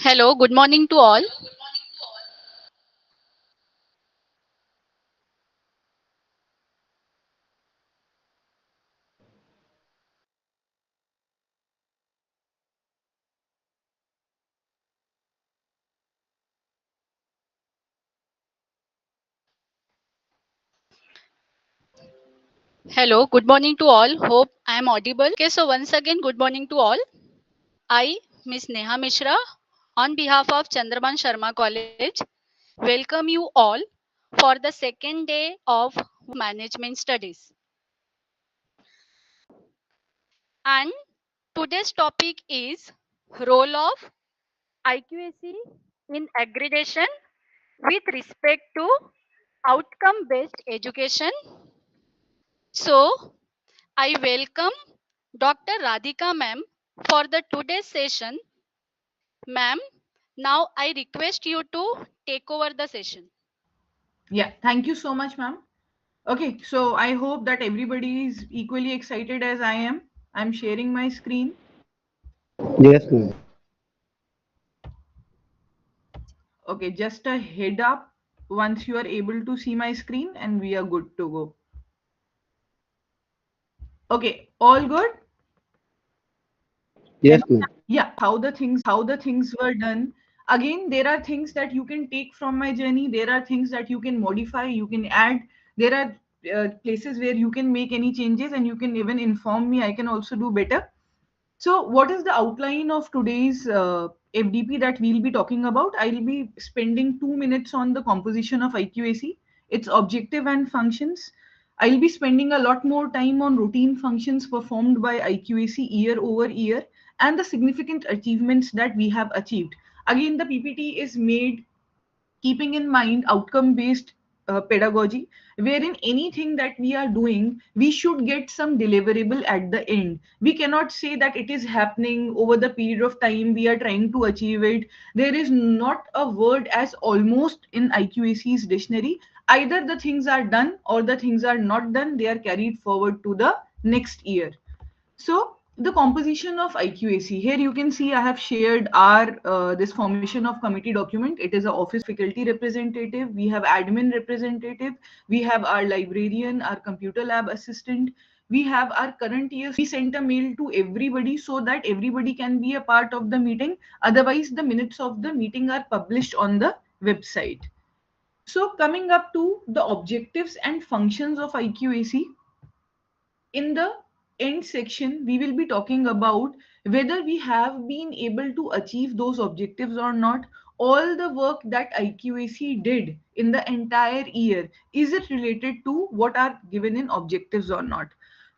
Hello, good morning to all. Hello, good morning to all. Hope I am audible. Okay, so once again, good morning to all. I, Miss Neha Mishra, on behalf of CHANDRABHAN Sharma College, welcome you all for the second day of management studies. And today's topic is role of IQAC in aggregation with respect to outcome based education. So, I welcome Dr. Radhika ma'am for the today's session. Ma'am, now I request you to take over the session. Yeah, thank you so much, ma'am. Okay, so I hope that everybody is equally excited as I am. I'm sharing my screen. Yes, ma'am. Okay, just a head up once you are able to see my screen and we are good to go. Okay, all good? Yes, And ma'am. yeah, how the things were done. Again, there are things that you can take from my journey. There are things that you can modify, you can add. There are places where you can make any changes and you can even inform me. I can also do better. So, what is the outline of today's FDP that we'll be talking about? I'll be spending 2 minutes on the composition of IQAC, its objective and functions. I'll be spending a lot more time on routine functions performed by IQAC year over year and the significant achievements that we have achieved. Again, the PPT is made keeping in mind outcome based pedagogy, wherein anything that we are doing we should get some deliverable at the end. We cannot say that it is happening over the period of time we are trying to achieve it. There is not a word as almost in IQAC's dictionary. Either the things are done or the things are not done, they are carried forward to the next year. So the composition of IQAC, here you can see I have shared our this formation of committee document. It is a office faculty representative. We have admin representative. We have our librarian, our computer lab assistant. We have our current year. We sent a mail to everybody so that everybody can be a part of the meeting. Otherwise, the minutes of the meeting are published on the website. So coming up to the objectives and functions of IQAC, in the end section, we will be talking about whether we have been able to achieve those objectives or not. All the work that IQAC did in the entire year, is it related to what are given in objectives or not?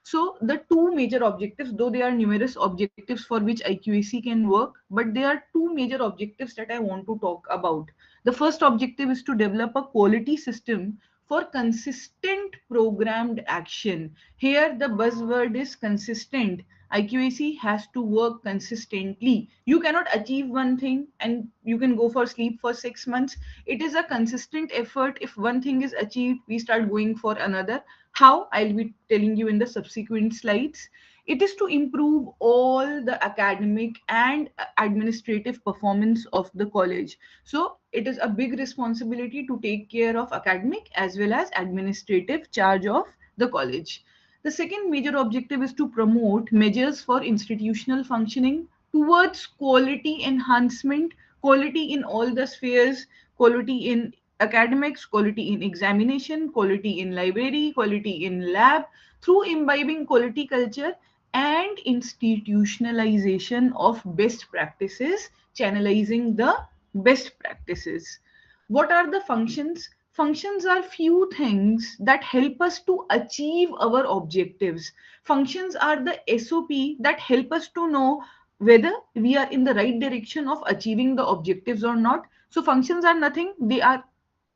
So, the two major objectives, though there are numerous objectives for which IQAC can work, but there are two major objectives that I want to talk about. The first objective is to develop a quality system for consistent programmed action. Here, the buzzword is consistent. IQAC has to work consistently. You cannot achieve one thing and you can go for sleep for 6 months. It is a consistent effort. If one thing is achieved, we start going for another. How? I'll be telling you in the subsequent slides. It is to improve all the academic and administrative performance of the college. So it is a big responsibility to take care of academic as well as administrative charge of the college. The second major objective is to promote measures for institutional functioning towards quality enhancement, quality in all the spheres, quality in academics, quality in examination, quality in library, quality in lab, through imbibing quality culture and institutionalization of best practices, channelizing the best practices. What are the functions? Functions are few things that help us to achieve our objectives. Functions are the SOP that help us to know whether we are in the right direction of achieving the objectives or not. So functions are nothing, they are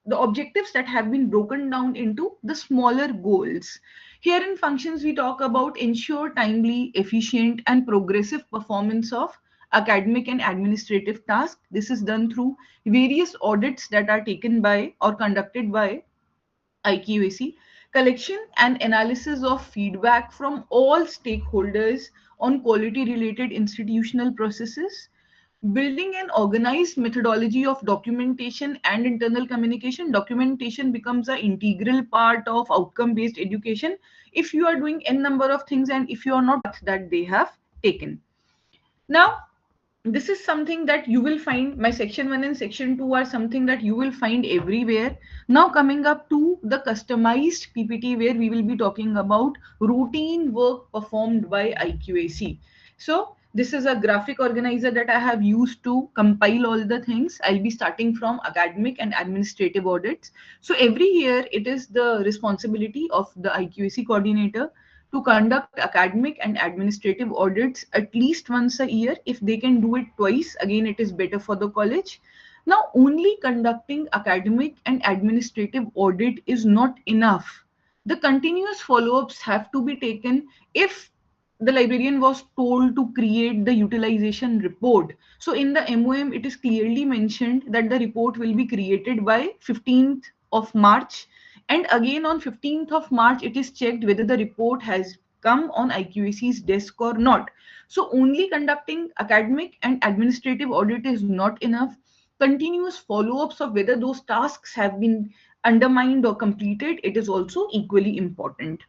the objectives that have been broken down into the smaller goals. Here in functions, we talk about ensure timely, efficient, and progressive performance of academic and administrative tasks. This is done through various audits that are taken by or conducted by IQAC, collection and analysis of feedback from all stakeholders on quality related institutional processes, Building an organized methodology of documentation and internal communication. Documentation becomes an integral part of outcome based education if you are doing n number of things and if you are not that they have taken. Now, this is something that you will find. My section 1 and section 2 are something that you will find everywhere. Now coming up to the customized PPT, where we will be talking about routine work performed by IQAC. So this is a graphic organizer that I have used to compile all the things. I'll be starting from academic and administrative audits. So every year it is the responsibility of the IQAC coordinator to conduct academic and administrative audits at least once a year. If they can do it twice, again, it is better for the college. Now, only conducting academic and administrative audit is not enough. The continuous follow-ups have to be taken. If the librarian was told to create the utilization report, so in the MOM, it is clearly mentioned that the report will be created by 15th of March, and again on 15th of March it is checked whether the report has come on IQAC's desk or not. So only conducting academic and administrative audit is not enough. Continuous follow-ups of whether those tasks have been undermined or completed, it is also equally important.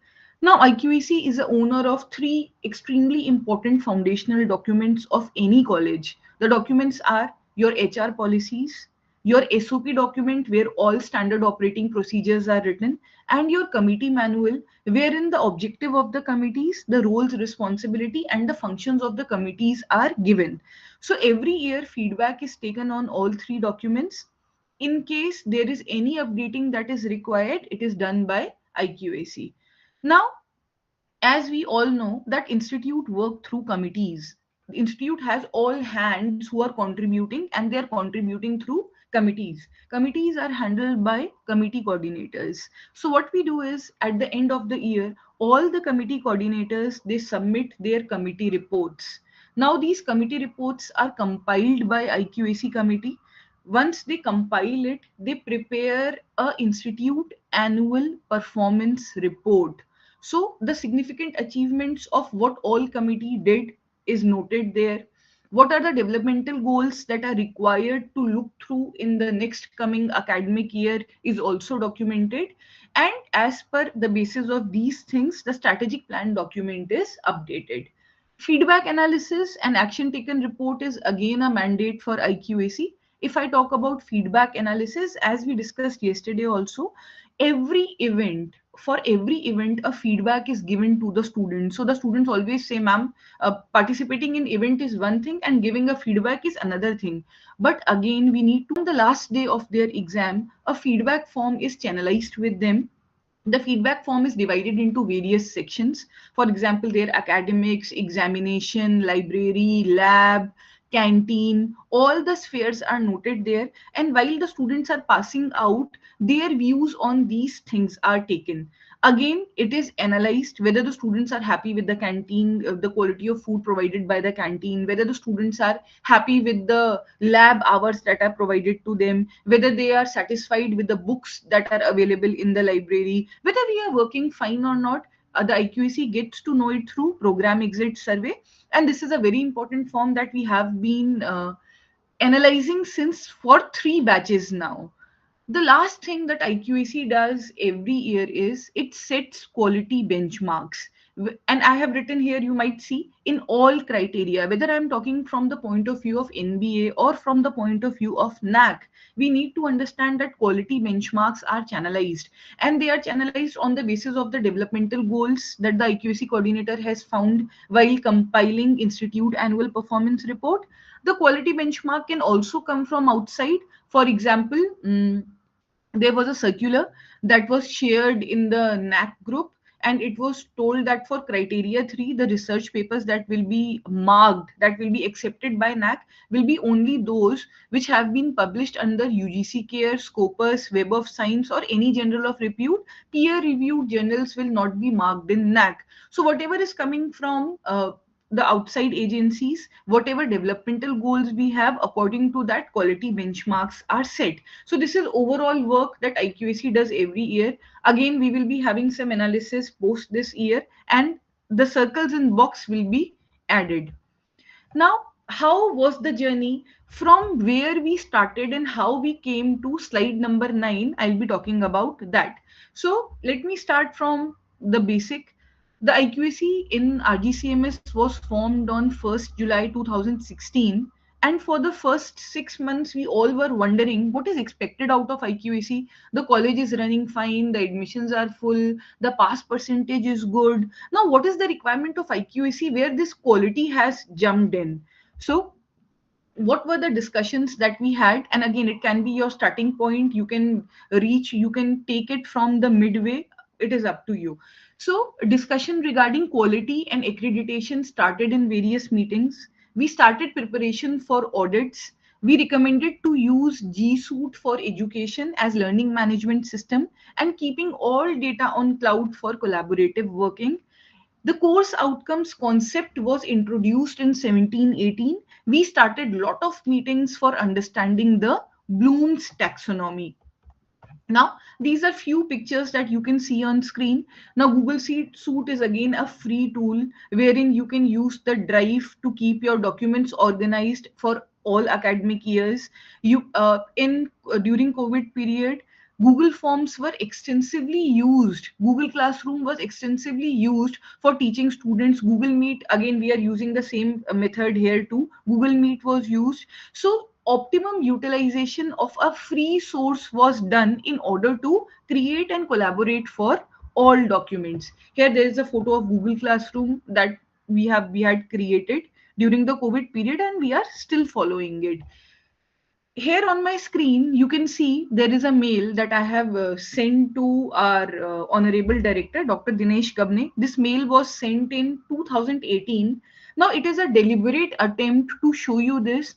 Now, IQAC is the owner of three extremely important foundational documents of any college. The documents are your HR policies, your SOP document where all standard operating procedures are written, and your committee manual wherein the objective of the committees, the roles, responsibility, and the functions of the committees are given. So every year feedback is taken on all three documents. In case there is any updating that is required, it is done by IQAC. Now, as we all know that institute work through committees. The institute has all hands who are contributing, and they are contributing through committees. Committees are handled by committee coordinators. So what we do is at the end of the year, all the committee coordinators, they submit their committee reports. Now these committee reports are compiled by IQAC committee. Once they compile it, they prepare a institute annual performance report. So the significant achievements of what all committee did is noted there. What are the developmental goals that are required to look through in the next coming academic year is also documented. And as per the basis of these things, the strategic plan document is updated. Feedback analysis and action taken report is again a mandate for IQAC. If I talk about feedback analysis, as we discussed yesterday also, for every event, a feedback is given to the students. So the students always say, ma'am, participating in event is one thing and giving a feedback is another thing. But again, we need to, on the last day of their exam, a feedback form is channelized with them. The feedback form is divided into various sections. For example, their academics, examination, library, lab, canteen, all the spheres are noted there. And while the students are passing out, their views on these things are taken. Again, it is analyzed whether the students are happy with the canteen, the quality of food provided by the canteen, whether the students are happy with the lab hours that are provided to them, whether they are satisfied with the books that are available in the library, whether we are working fine or not. The IQAC gets to know it through program exit survey. And this is a very important form that we have been analyzing since for 3 batches now. The last thing that IQAC does every year is it sets quality benchmarks. And I have written here, you might see, in all criteria, whether I'm talking from the point of view of NBA or from the point of view of NAC, we need to understand that quality benchmarks are channelized. And they are channelized on the basis of the developmental goals that the IQAC coordinator has found while compiling Institute annual performance report. The quality benchmark can also come from outside. For example, there was a circular that was shared in the NAC group, and it was told that for criteria 3, the research papers that will be marked, that will be accepted by NAC, will be only those which have been published under UGC Care, Scopus, Web of Science, or any journal of repute. Peer reviewed journals will not be marked in NAC. So whatever is coming from the outside agencies, whatever developmental goals we have, according to that, quality benchmarks are set. So this is overall work that IQAC does every year. Again, we will be having some analysis post this year, and the circles in box will be added. Now, how was the journey from where we started and how we came to slide number 9. I'll be talking about that. So let me start from the basic. The IQAC in RGCMS was formed on 1st July 2016, and for the first 6 months we all were wondering what is expected out of IQAC. The college is running fine, the admissions are full, the pass percentage is good. Now what is the requirement of IQAC where this quality has jumped in? So what were the discussions that we had? And again, it can be your starting point. You can reach, you can take it from the midway. It is up to you. So discussion regarding quality and accreditation started in various meetings. We started preparation for audits. We recommended to use G Suite for education as learning management system and keeping all data on cloud for collaborative working. The course outcomes concept was introduced in 1718. We started lot of meetings for understanding the Bloom's taxonomy. Now, these are few pictures that you can see on screen. Now, Google Suite is again a free tool wherein you can use the drive to keep your documents organized for all academic years. You in During COVID period, Google Forms were extensively used. Google Classroom was extensively used for teaching students. Google Meet, again, we are using the same method here too. Google Meet was used. So optimum utilization of a free source was done in order to create and collaborate for all documents. Here there is a photo of Google Classroom that we had created during the COVID period, and we are still following it. Here on my screen you can see there is a mail that I have sent to our honorable director, Dr. Dinesh Gabne. This mail was sent in 2018. Now it is a deliberate attempt to show you this,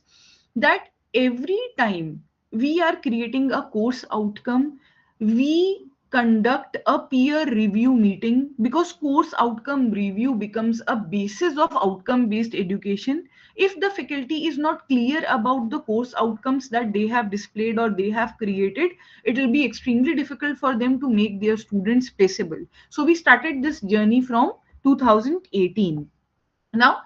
that every time we are creating a course outcome, we conduct a peer review meeting, because course outcome review becomes a basis of outcome based education. If the faculty is not clear about the course outcomes that they have displayed or they have created, it will be extremely difficult for them to make their students placeable. So we started this journey from 2018. Now,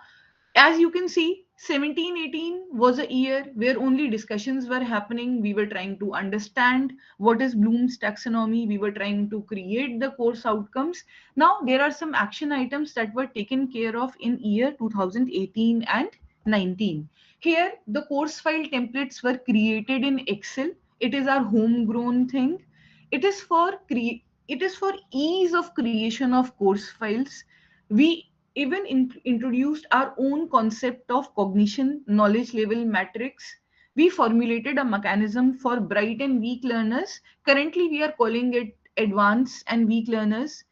as you can see, 1718 was a year where only discussions were happening. We were trying to understand what is Bloom's taxonomy. We were trying to create the course outcomes. Now, there are some action items that were taken care of in year 2018 and 19. Here, the course file templates were created in Excel. It is our homegrown thing. It is for it is for ease of creation of course files. We even introduced our own concept of cognition knowledge level matrix. We formulated a mechanism for bright and weak learners. Currently we are calling it advanced and weak learners.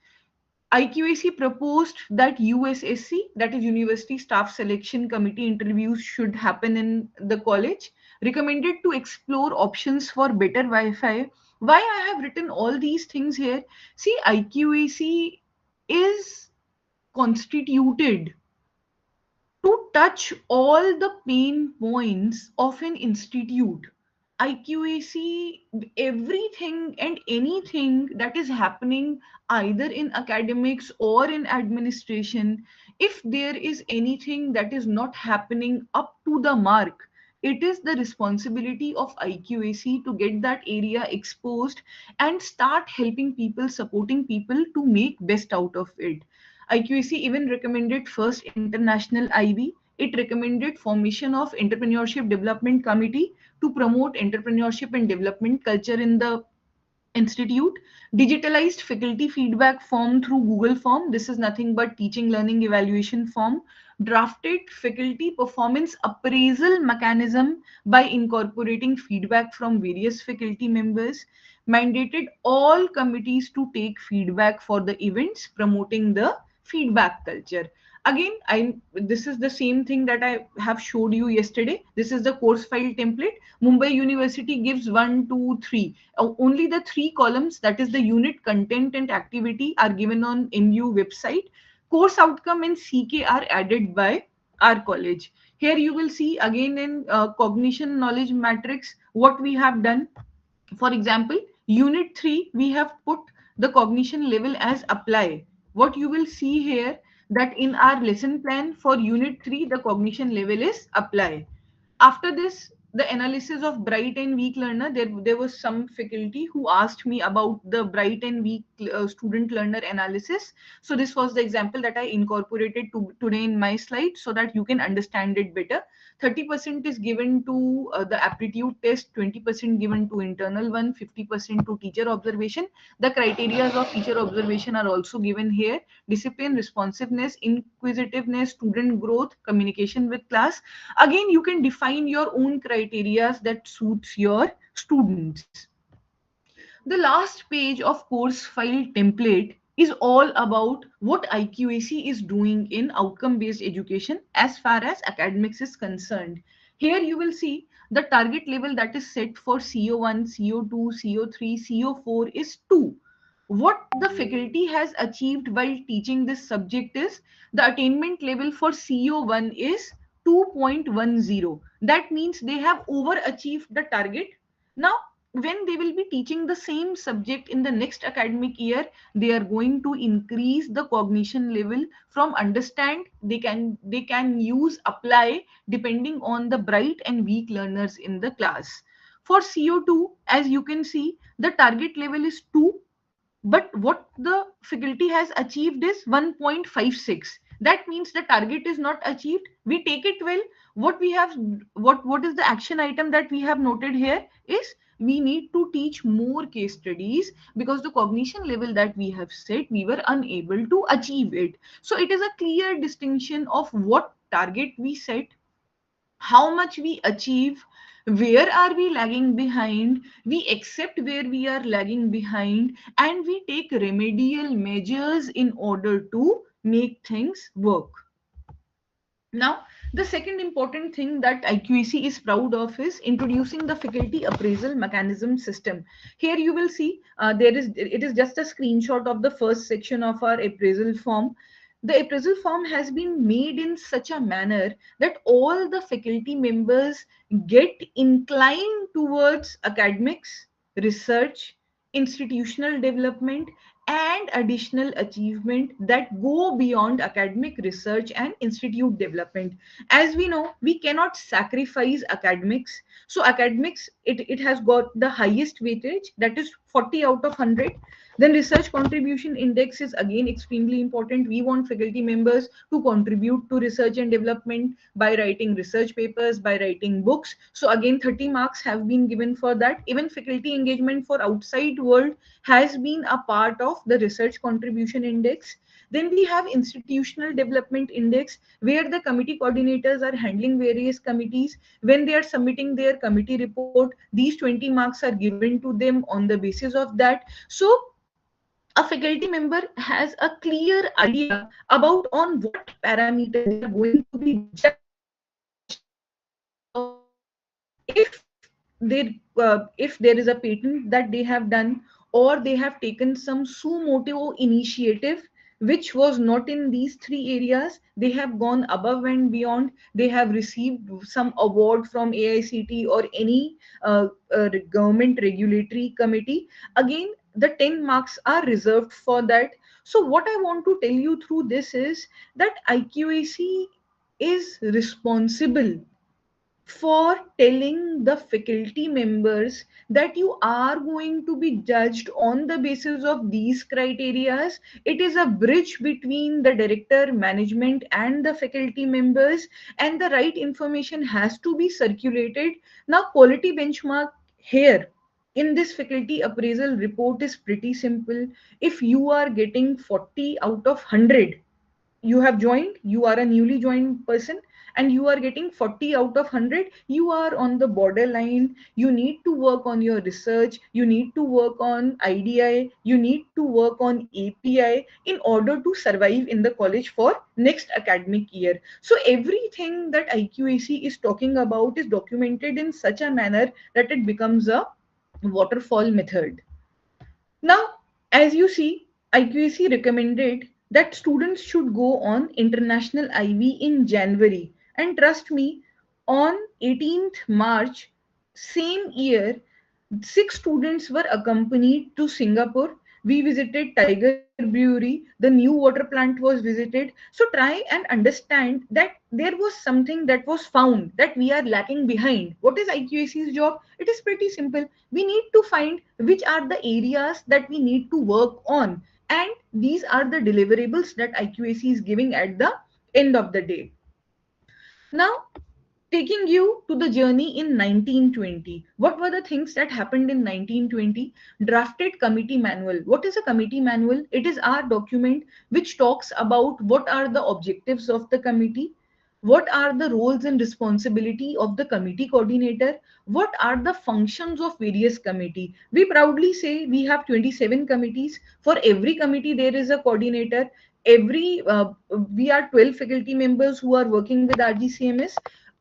IQAC proposed that USSC, that is University Staff Selection Committee, interviews should happen in the college. Recommended to explore options for better Wi-Fi. Why I have written all these things here? See, IQAC is constituted to touch all the pain points of an institute. IQAC, everything and anything that is happening either in academics or in administration, if there is anything that is not happening up to the mark, it is the responsibility of IQAC to get that area exposed and start helping people, supporting people to make best out of it. IQAC even recommended first international IB. It recommended formation of Entrepreneurship Development Committee to promote entrepreneurship and development culture in the institute. Digitalized faculty feedback form through Google Form. This is nothing but teaching learning evaluation form. Drafted faculty performance appraisal mechanism by incorporating feedback from various faculty members. Mandated all committees to take feedback for the events, promoting the feedback culture. Again, this is the same thing that I have showed you yesterday. This is the course file template. Mumbai University gives 1, 2, 3. Only the 3 columns, that is the unit, content and activity, are given on MU website. Course outcome and CK are added by our college. Here you will see again in cognition knowledge matrix what we have done. For example, unit 3, we have put the cognition level as apply. What you will see here, that in our lesson plan for unit 3 the cognition level is apply. After this, the analysis of bright and weak learner, there was some faculty who asked me about the bright and weak student learner analysis. So this was the example that I incorporated today in my slide so that you can understand it better. 30% is given to the aptitude test, 20% given to internal one, 50% to teacher observation. The criteria of teacher observation are also given here: discipline, responsiveness, inquisitiveness, student growth, communication with class. Again, you can define your own criteria that suits your students. The last page of course file template is all about what IQAC is doing in outcome based education as far as academics is concerned. Here you will see the target level that is set for CO1, CO2, CO3, CO4 is 2. What the faculty has achieved while teaching this subject is the attainment level for CO1 is 2.10. That means they have overachieved the target. Now, when they will be teaching the same subject in the next academic year, they are going to increase the cognition level from understand. They can use apply depending on the bright and weak learners in the class. For CO2, as you can see, the target level is 2, but what the faculty has achieved is 1.56. That means the target is not achieved. We take it well. What is the action item that we have noted here is we need to teach more case studies because the cognition level that we have set, we were unable to achieve it. So it is a clear distinction of what target we set, how much we achieve, where are we lagging behind, we accept where we are lagging behind, and we take remedial measures in order to make things work. Now, the second important thing that IQAC is proud of is introducing the faculty appraisal mechanism system. Here you will see it is just a screenshot of the first section of our appraisal form. The appraisal form has been made in such a manner that all the faculty members get inclined towards academics, research, institutional development, and additional achievement that go beyond academic research and institute development. As we know, we cannot sacrifice academics. So academics, it has got the highest weightage, that is 40 out of 100. Then research contribution index is again extremely important. We want faculty members to contribute to research and development by writing research papers, by writing books. So again, 30 marks have been given for that. Even faculty engagement for outside world has been a part of the research contribution index. Then we have institutional development index, where the committee coordinators are handling various committees. When they are submitting their committee report, these 20 marks are given to them on the basis of that. So a faculty member has a clear idea about on what parameter they are going to be judged. If there is a patent that they have done, or they have taken some suo motu initiative which was not in these three areas, they have gone above and beyond, they have received some award from AICT or any government regulatory committee, again the 10 marks are reserved for that. So what I want to tell you through this is that IQAC is responsible for telling the faculty members that you are going to be judged on the basis of these criterias. It is a bridge between the director, management, and the faculty members, and the right information has to be circulated. Now, quality benchmark here in this faculty appraisal report is pretty simple. If you are getting 40 out of 100, you have joined, you are a newly joined person, and you are getting 40 out of 100, you are on the borderline. You need to work on your research, you need to work on IDI, you need to work on API in order to survive in the college for next academic year. So everything that IQAC is talking about is documented in such a manner that it becomes a waterfall method. Now, as you see, IQAC recommended that students should go on international IB in January. And trust me, on 18th March, same year, 6 students were accompanied to Singapore. We visited Tiger Brewery, the new water plant was visited. So try and understand that there was something that was found that we are lacking behind. What is IQAC's job? It is pretty simple. We need to find which are the areas that we need to work on, and these are the deliverables that IQAC is giving at the end of the day. Now, taking you to the journey in 1920. What were the things that happened in 1920? Drafted committee manual. What is a committee manual? It is our document which talks about what are the objectives of the committee, what are the roles and responsibility of the committee coordinator, what are the functions of various committee. We proudly say we have 27 committees. For every committee there is a coordinator. Every We are 12 faculty members who are working with RGCMS.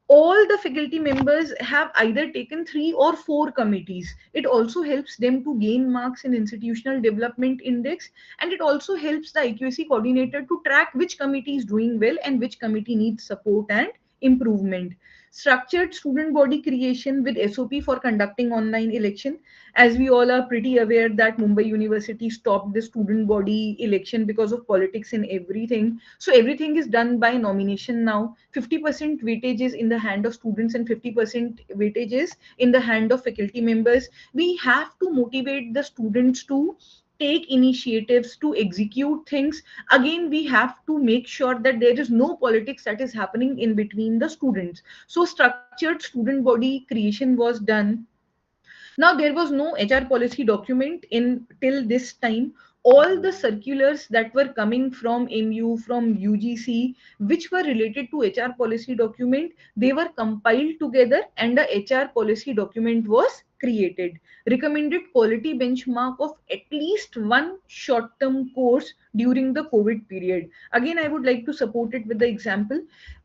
All the faculty members have either taken 3 or 4 committees. It also helps them to gain marks in institutional development index, and it also helps the IQAC coordinator to track which committee is doing well and which committee needs support and improvement. Structured student body creation with SOP for conducting online election. As we all are pretty aware that Mumbai University stopped the student body election because of politics in everything. So everything is done by nomination now. 50% weightage is in the hand of students and 50% weightage is in the hand of faculty members. We have to motivate the students to take initiatives to execute things. Again, we have to make sure that there is no politics that is happening in between the students. So structured student body creation was done. Now, there was no HR policy document in till this time. All the circulars that were coming from MU, from UGC, which were related to HR policy document, they were compiled together and a HR policy document was created. Recommended quality benchmark of at least one short-term course during the COVID period. Again, I would like to support it with the example.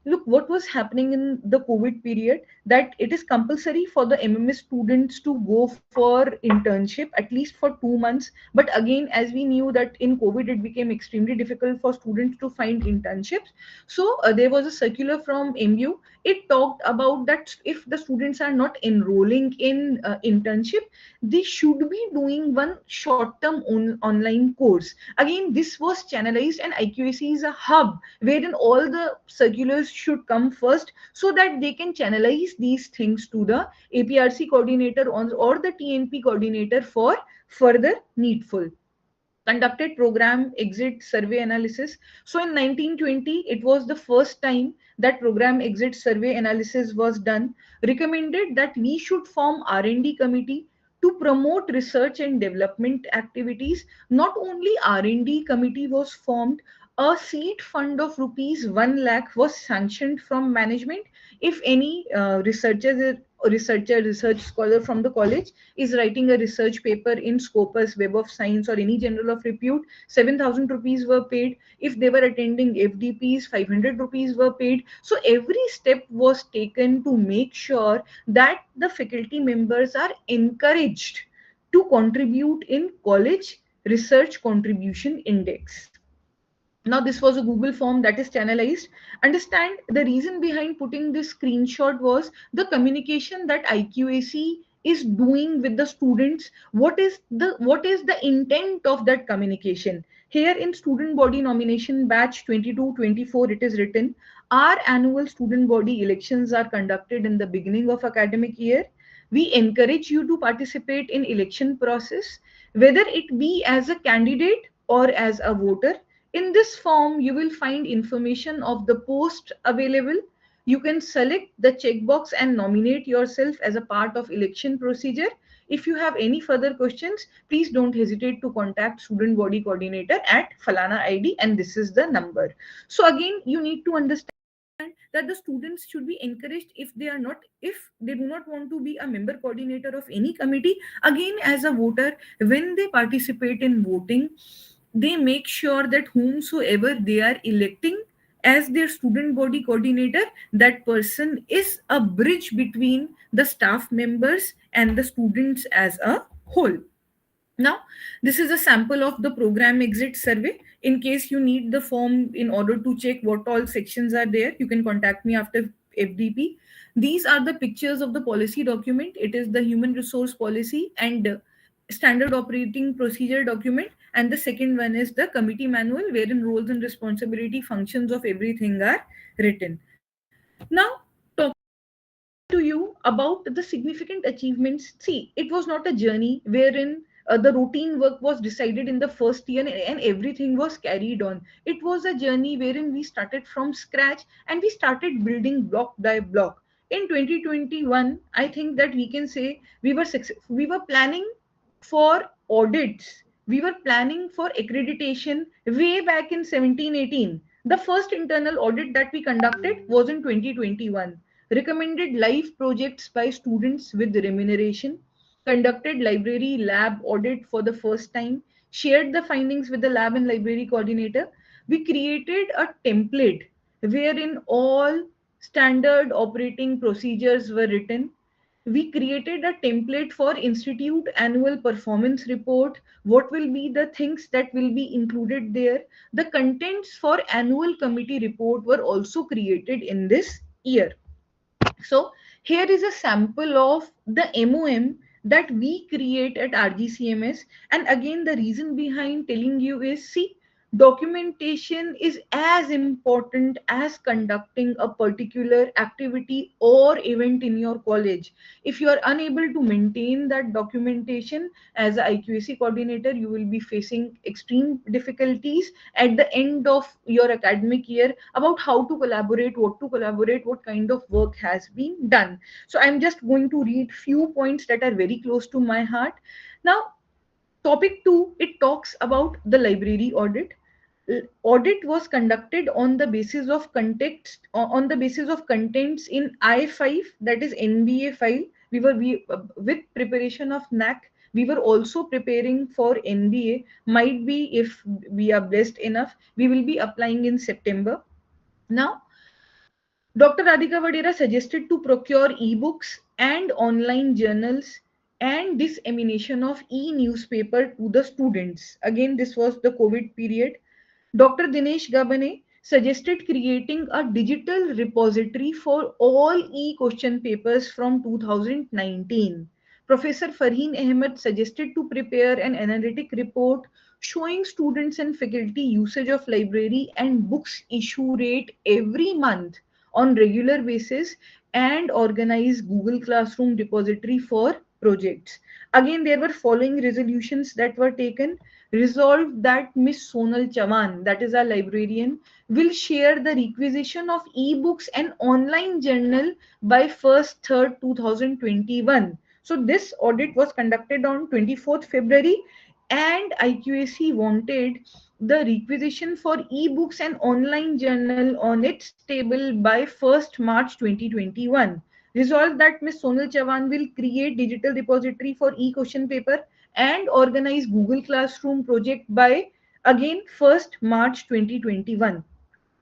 Look, what was happening in the COVID period, that it is compulsory for the MMS students to go for internship at least for 2 months. But again, as we knew that in COVID it became extremely difficult for students to find internships. So there was a circular from MU. It talked about that if the students are not enrolling in internship, they should be doing one short-term online course. Again, this was channelized, and IQAC is a hub wherein all the circulars should come first so that they can channelize these things to the APRC coordinator or the TNP coordinator for further needful. Conducted program exit survey analysis. So in 1920, it was the first time that program exit survey analysis was done. Recommended that we should form R&D committee to promote research and development activities. Not only R&D committee was formed, a seed fund of rupees 1 lakh was sanctioned from management. If any research scholar from the college is writing a research paper in Scopus, Web of Science, or any journal of repute, 7,000 rupees were paid. If they were attending FDPs, 500 rupees were paid. So every step was taken to make sure that the faculty members are encouraged to contribute in college research contribution index. Now, this was a Google form that is channelized. Understand the reason behind putting this screenshot was the communication that IQAC is doing with the students. What is the intent of that communication? Here in student body nomination batch 22-24, it is written, our annual student body elections are conducted in the beginning of academic year. We encourage you to participate in election process, whether it be as a candidate or as a voter. In this form, you will find information of the post available. You can select the checkbox and nominate yourself as a part of election procedure. If you have any further questions, please don't hesitate to contact student body coordinator at Falana ID, and this is the number. So again, you need to understand that the students should be encouraged. If they do not want to be a member coordinator of any committee, again, as a voter, when they participate in voting, they make sure that whomsoever they are electing as their student body coordinator, that person is a bridge between the staff members and the students as a whole. Now, this is a sample of the program exit survey. In case you need the form in order to check what all sections are there, you can contact me after FDP. These are the pictures of the policy document. It is the human resource policy and standard operating procedure document. And the second one is the committee manual, wherein roles and responsibility, functions of everything are written. Now, to you about the significant achievements. See, it was not a journey wherein the routine work was decided in the first year and everything was carried on. It was a journey wherein we started from scratch and we started building block by block. In 2021, I think that we can say we were planning for audits. We were planning for accreditation way back in 1718. The first internal audit that we conducted was in 2021. Recommended live projects by students with remuneration, conducted library lab audit for the first time, shared the findings with the lab and library coordinator. We created a template wherein all standard operating procedures were written. We created a template for institute annual performance report. What will be the things that will be included there? The contents for annual committee report were also created in this year. So here is a sample of the MOM that we create at RGCMS. And again, the reason behind telling you is, see, documentation is as important as conducting a particular activity or event in your college. If you are unable to maintain that documentation as a IQAC coordinator, you will be facing extreme difficulties at the end of your academic year about how to collaborate, what to collaborate, what kind of work has been done. So I'm just going to read few points that are very close to my heart. Now, topic 2, it talks about the library audit. Audit was conducted on the basis of context, on the basis of contents in I5, that is NBA file. We with preparation of NAC, we were also preparing for NBA. Might be, if we are blessed enough, we will be applying in September. Now, Dr. Radhika Vadera suggested to procure ebooks and online journals and dissemination of e-newspaper to the students. Again, this was the COVID period. Dr. Dinesh Gabane suggested creating a digital repository for all e-question papers from 2019. Professor Farheen Ahmed suggested to prepare an analytic report showing students and faculty usage of library and books issue rate every month on regular basis and organize Google Classroom repository for projects. Again, there were following resolutions that were taken. Resolved that Miss Sonal Chavan, that is our librarian, will share the requisition of e-books and online journal by 1st 3rd 2021. So this audit was conducted on 24th February, and IQAC wanted the requisition for e-books and online journal on its table by 1st March 2021. Resolved that Ms. Sonal Chavan will create digital repository for e-question paper and organize Google Classroom project by again 1st March 2021.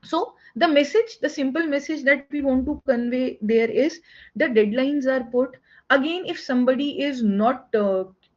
So the message, the simple message that we want to convey there is the deadlines are put. Again, if somebody is not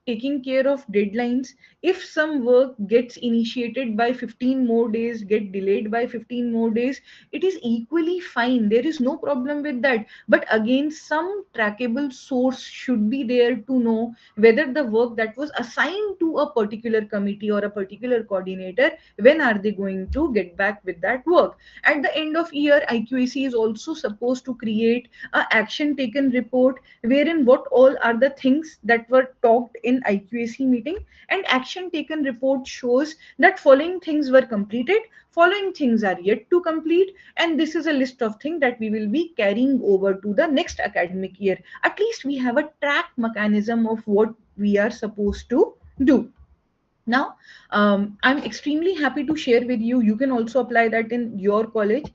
taking care of deadlines, if some work gets initiated by 15 more days, get delayed by 15 more days, it is equally fine. There is no problem with that. But again, some trackable source should be there to know whether the work that was assigned to a particular committee or a particular coordinator, when are they going to get back with that work. At the end of year, IQAC is also supposed to create a action taken report wherein what all are the things that were talked in IQAC meeting, and action taken report shows that following things were completed, following things are yet to complete, and this is a list of things that we will be carrying over to the next academic year. At least we have a track mechanism of what we are supposed to do. Now, I'm extremely happy to share with you. You can also apply that in your college.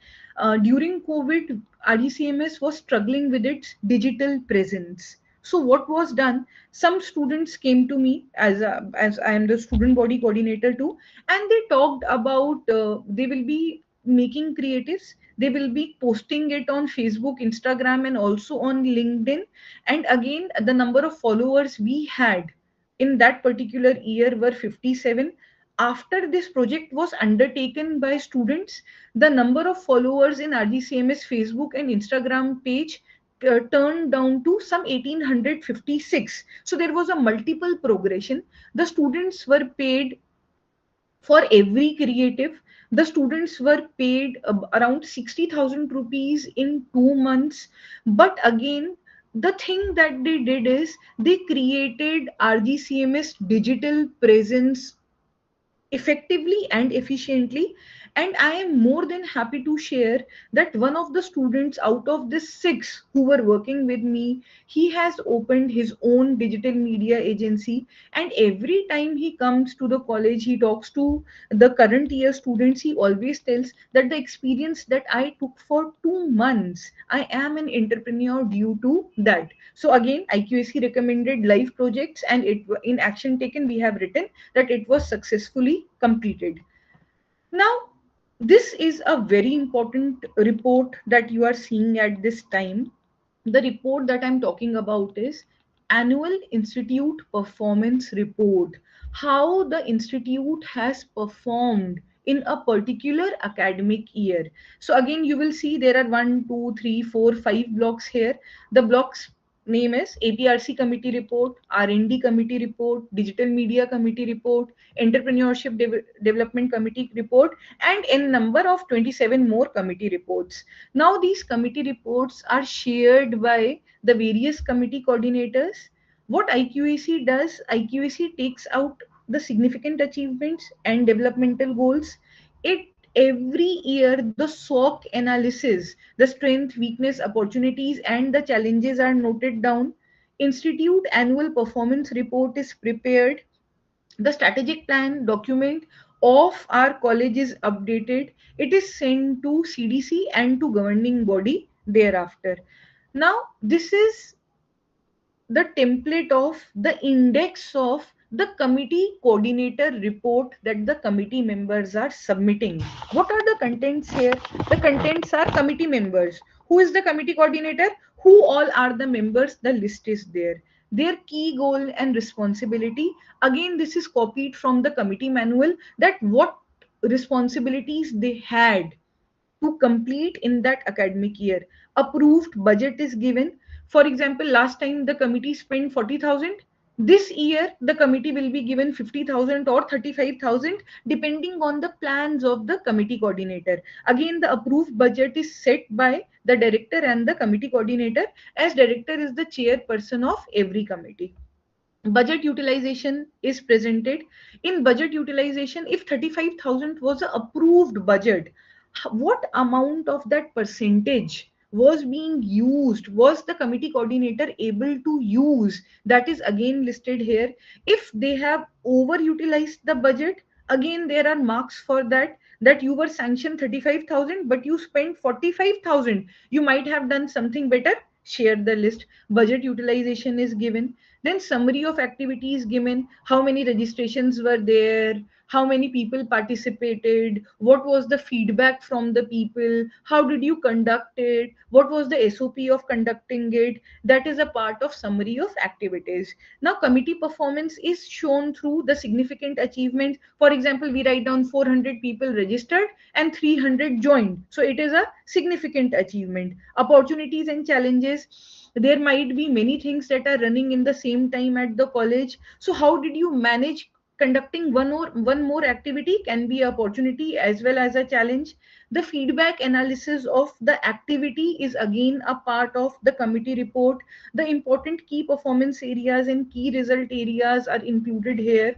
During COVID, RDCMS was struggling with its digital presence. So, what was done? Some students came to me as I am the student body coordinator too, and they talked about they will be making creatives. They will be posting it on Facebook, Instagram, and also on LinkedIn. And again, the number of followers we had in that particular year were 57. After this project was undertaken by students, the number of followers in RGCMS Facebook and Instagram page turned down to some 1856. So there was a multiple progression. The students were paid For every creative, the students were paid around 60,000 rupees in 2 months. But again, the thing that they did is they created RGCMS digital presence effectively and efficiently. And I am more than happy to share that one of the students out of the six who were working with me, he has opened his own digital media agency. And every time he comes to the college, he talks to the current year students, he always tells that the experience that I took for 2 months, I am an entrepreneur due to that. So again, IQAC recommended live projects, and it in action taken we have written that it was successfully completed. Now, this is a very important report that you are seeing at this time. The report that I'm talking about is Annual Institute Performance Report. How the institute has performed in a particular academic year. So again, you will see there are 1, 2, 3, 4, 5 blocks here. The blocks name is APRC committee report, R&D committee report, digital media committee report, entrepreneurship development committee report, and in number of 27 more committee reports. Now these committee reports are shared by the various committee coordinators. What IQAC does, IQAC takes out the significant achievements and developmental goals. It every year the SOC analysis, the strength, weakness, opportunities, and the challenges are noted down. Institute annual performance report is prepared. The strategic plan document of our college is updated. It is sent to CDC and to governing body thereafter. Now this is the template of the index of the committee coordinator report that the committee members are submitting. What are the contents here? The contents are committee members. Who is the committee coordinator? Who all are the members? The list is there. Their key goal and responsibility. Again, this is copied from the committee manual, that what responsibilities they had to complete in that academic year. Approved budget is given. For example, last time the committee spent 40,000. This year, the committee will be given 50,000 or 35,000, depending on the plans of the committee coordinator. Again, the approved budget is set by the director and the committee coordinator, as director is the chairperson of every committee. Budget utilization is presented. In budget utilization, if 35,000 was a approved budget, what amount of that percentage was being used, was the committee coordinator able to use, that is again listed here. If they have overutilized the budget, again there are marks for that, that you were sanctioned 35,000 but you spent 45,000, you might have done something better, share the list. Budget utilization is given. Then summary of activities given, how many registrations were there, how many people participated, what was the feedback from the people, how did you conduct it, what was the SOP of conducting it. That is a part of summary of activities. Now committee performance is shown through the significant achievements. For example, we write down 400 people registered and 300 joined, so it is a significant achievement. Opportunities and challenges, there might be many things that are running in the same time at the college, so how did you manage conducting one more activity, can be opportunity as well as a challenge. The feedback analysis of the activity is again a part of the committee report. The important key performance areas and key result areas are included here.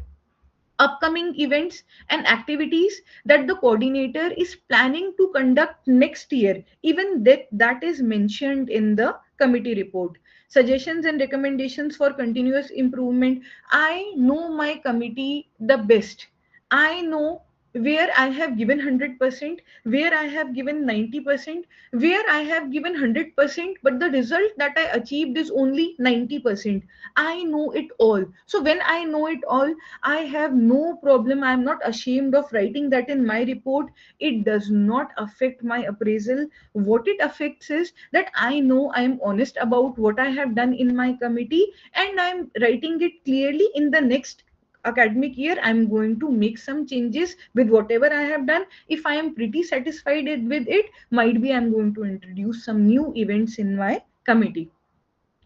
Upcoming events and activities that the coordinator is planning to conduct next year, even that is mentioned in the committee report. Suggestions and recommendations for continuous improvement. I know my committee the best. I know where I have given 100%, where I have given 90%, where I have given 100%, but the result that I achieved is only 90%. I know it all. So when I know it all, I have no problem. I am not ashamed of writing that in my report. It does not affect my appraisal. What it affects is that I know I am honest about what I have done in my committee, and I am writing it clearly. In the next academic year, I am going to make some changes with whatever I have done. If I am pretty satisfied with it, might be I am going to introduce some new events in my committee.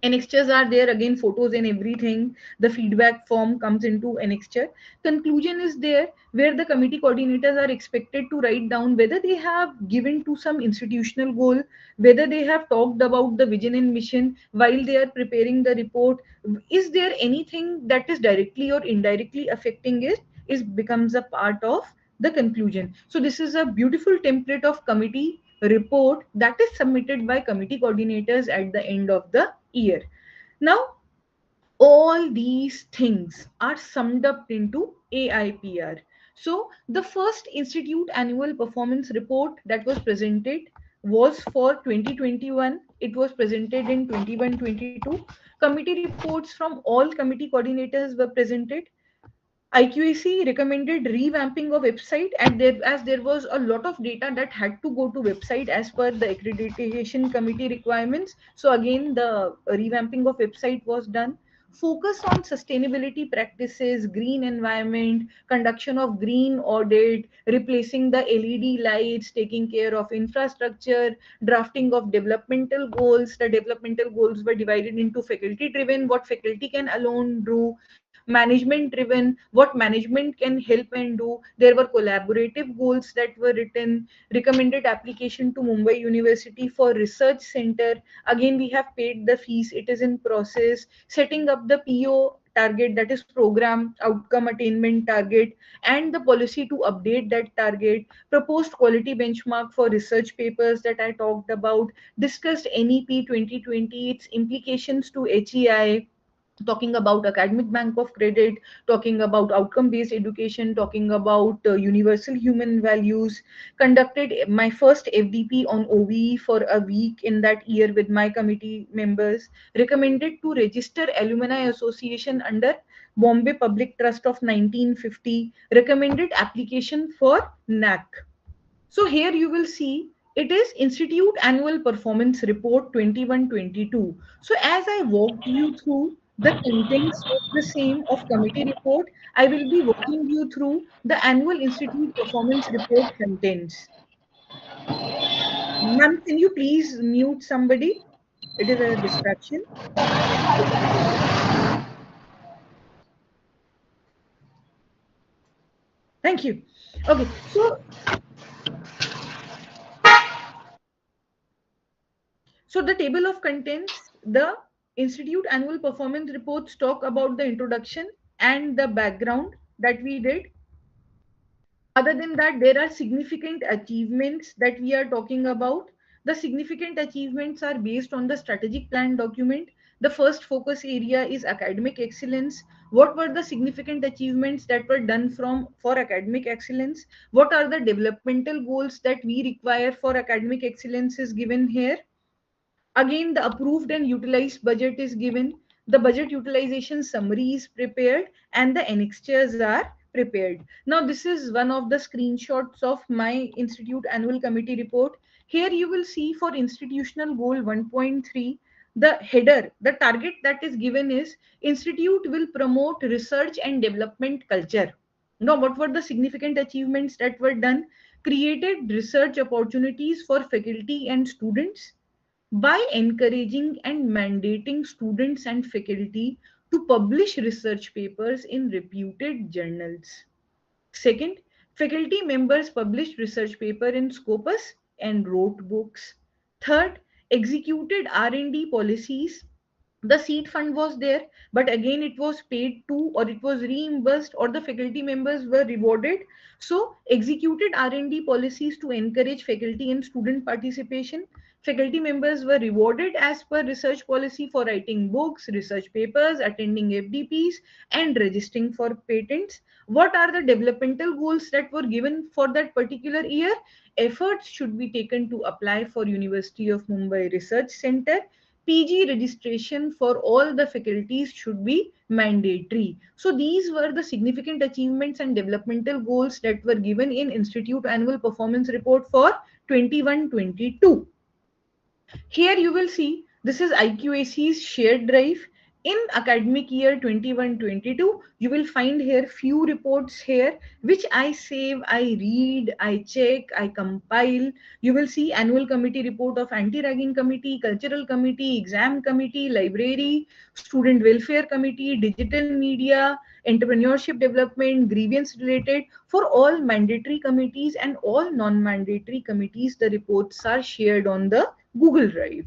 Annexures are there, again photos and everything. The feedback form comes into annexure. Conclusion is there, where the committee coordinators are expected to write down whether they have given to some institutional goal, whether they have talked about the vision and mission while they are preparing the report. Is there anything that is directly or indirectly affecting it, is becomes a part of the conclusion. So this is a beautiful template of committee report that is submitted by committee coordinators at the end of the year. Now, all these things are summed up into AIPR. So, the first Institute Annual Performance Report that was presented was for 2021. It was presented in 21-22. Committee reports from all committee coordinators were presented. IQAC recommended revamping of website, and there, as there was a lot of data that had to go to website as per the accreditation committee requirements. So again, the revamping of website was done. Focus on sustainability practices, green environment, conduction of green audit, replacing the LED lights, taking care of infrastructure, drafting of developmental goals. The developmental goals were divided into faculty driven, what faculty can alone do, management driven, what management can help and do. There were collaborative goals that were written. Recommended application to Mumbai University for research center. Again, we have paid the fees, it is in process. Setting up the PO target, that is program outcome attainment target, and the policy to update that target. Proposed quality benchmark for research papers that I talked about. Discussed NEP 2020, its implications to HEI, talking about academic bank of credit, talking about outcome based education, talking about universal human values. Conducted my first FDP on OVE for a week in that year with my committee members. Recommended to register alumni association under Bombay Public Trust of 1950. Recommended application for NAC. So here you will see it is Institute Annual Performance Report 21-22. So as I walked you through the contents of the same of committee report, I will be walking you through the annual Institute Performance Report contents. Ma'am, can you please mute somebody? It is a distraction. Thank you. Okay, so the table of contents, the Institute Annual Performance Reports talk about the introduction and the background that we did. Other than that, there are significant achievements that we are talking about. The significant achievements are based on the strategic plan document. The first focus area is academic excellence. What were the significant achievements that were done for academic excellence? What are the developmental goals that we require for academic excellence is given here. Again, the approved and utilized budget is given. The budget utilization summary is prepared and the annexures are prepared. Now, this is one of the screenshots of my Institute Annual Committee report. Here you will see for institutional goal 1.3, the header, the target that is given is Institute will promote research and development culture. Now, what were the significant achievements that were done? Created research opportunities for faculty and students by encouraging and mandating students and faculty to publish research papers in reputed journals. Second, faculty members published research paper in Scopus and wrote books. Third, executed R&D policies. The seed fund was there, but again it was paid to, or it was reimbursed, or the faculty members were rewarded. So executed R&D policies to encourage faculty and student participation. Faculty members were rewarded as per research policy for writing books, research papers, attending FDPs, and registering for patents. What are the developmental goals that were given for that particular year? Efforts should be taken to apply for University of Mumbai Research Center. PG registration for all the faculties should be mandatory. So these were the significant achievements and developmental goals that were given in Institute Annual Performance Report for 21-22. Here you will see this is IQAC's shared drive. In academic year 21-22, you will find here few reports here which I save, I read, I check, I compile. You will see annual committee report of anti-ragging committee, cultural committee, exam committee, library, student welfare committee, digital media, entrepreneurship development, grievance related. For all mandatory committees and all non-mandatory committees, the reports are shared on the Google Drive.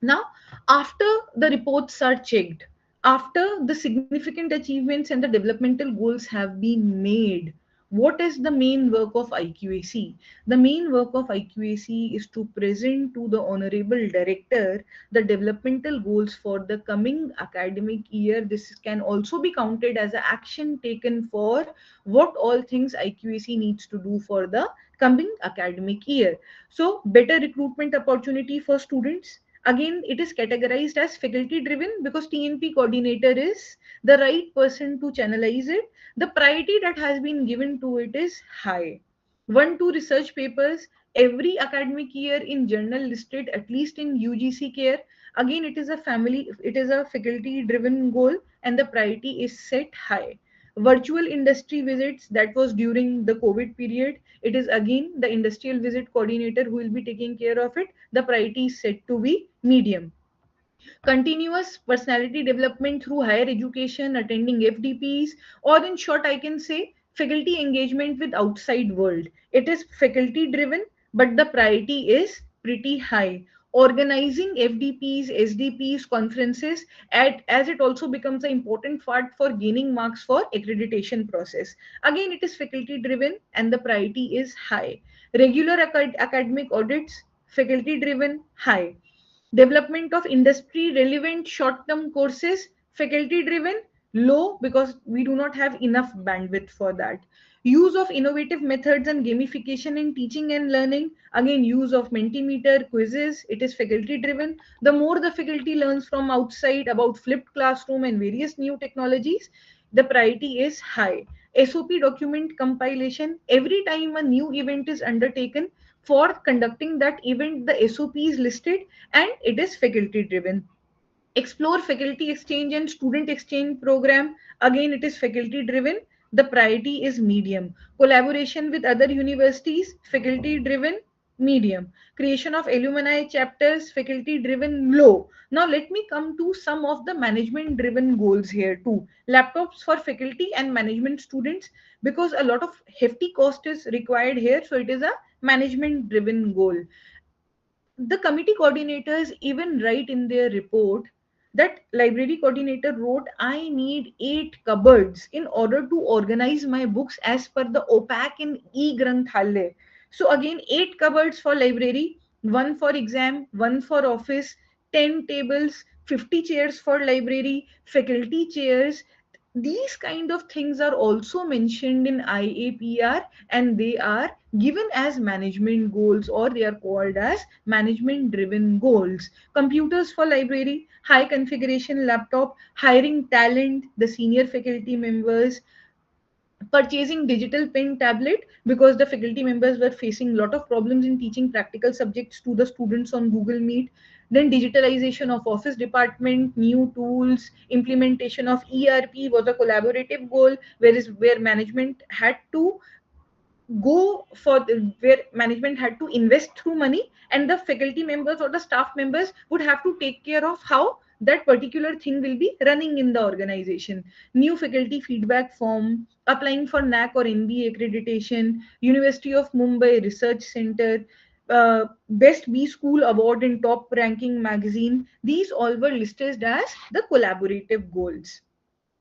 Now, after the reports are checked, after the significant achievements and the developmental goals have been made, what is the main work of IQAC? The main work of IQAC is to present to the Honorable Director the developmental goals for the coming academic year. This can also be counted as an action taken for what all things IQAC needs to do for the coming academic year. So, better recruitment opportunity for students. Again, it is categorized as faculty driven because TNP coordinator is the right person to channelize it. The priority that has been given to it is high. 1 2 research papers every academic year in journal listed, at least in UGC care. Again, it is a faculty driven goal, and the priority is set high. Virtual industry visits, that was during the COVID period. It is again the industrial visit coordinator who will be taking care of it. The priority is set to be medium. Continuous personality development through higher education, attending FDPs, or in short, I can say faculty engagement with outside world. It is faculty driven, but the priority is pretty high. Organizing FDPs, SDPs, conferences, as it also becomes an important part for gaining marks for accreditation process. Again, it is faculty driven and the priority is high. Regular academic audits, faculty driven, high. Development of industry relevant short term courses, faculty driven, low because we do not have enough bandwidth for that. Use of innovative methods and gamification in teaching and learning, again use of mentimeter, quizzes, it is faculty driven. The more the faculty learns from outside about flipped classroom and various new technologies, the priority is high. SOP document compilation, every time a new event is undertaken, for conducting that event the SOP is listed and it is faculty driven. Explore faculty exchange and student exchange program, again it is faculty driven. The priority is medium. Collaboration with other universities, faculty driven, medium. Creation of alumni chapters, faculty driven, low. Now let me come to some of the management driven goals here too. Laptops for faculty and management students, because a lot of hefty cost is required here, so it is a management driven goal. The committee coordinators even write in their report that library coordinator wrote, I need 8 cupboards in order to organize my books as per the opaque in e-granthalaya. So again, 8 cupboards for library, one for exam, one for office, 10 tables, 50 chairs for library, faculty chairs. These kind of things are also mentioned in IAPR, and they are given as management goals, or they are called as management driven goals. Computers for library, high configuration laptop, hiring talent, the senior faculty members, purchasing digital pen tablet because the faculty members were facing a lot of problems in teaching practical subjects to the students on Google Meet. Then digitalization of office department, new tools, implementation of ERP was a collaborative goal, where management had to go for where management had to invest through money, and the faculty members or the staff members would have to take care of how that particular thing will be running in the organization. New faculty feedback form, applying for NAC or NBA accreditation, University of Mumbai Research Center, best B school award in top ranking magazine. These all were listed as the collaborative goals.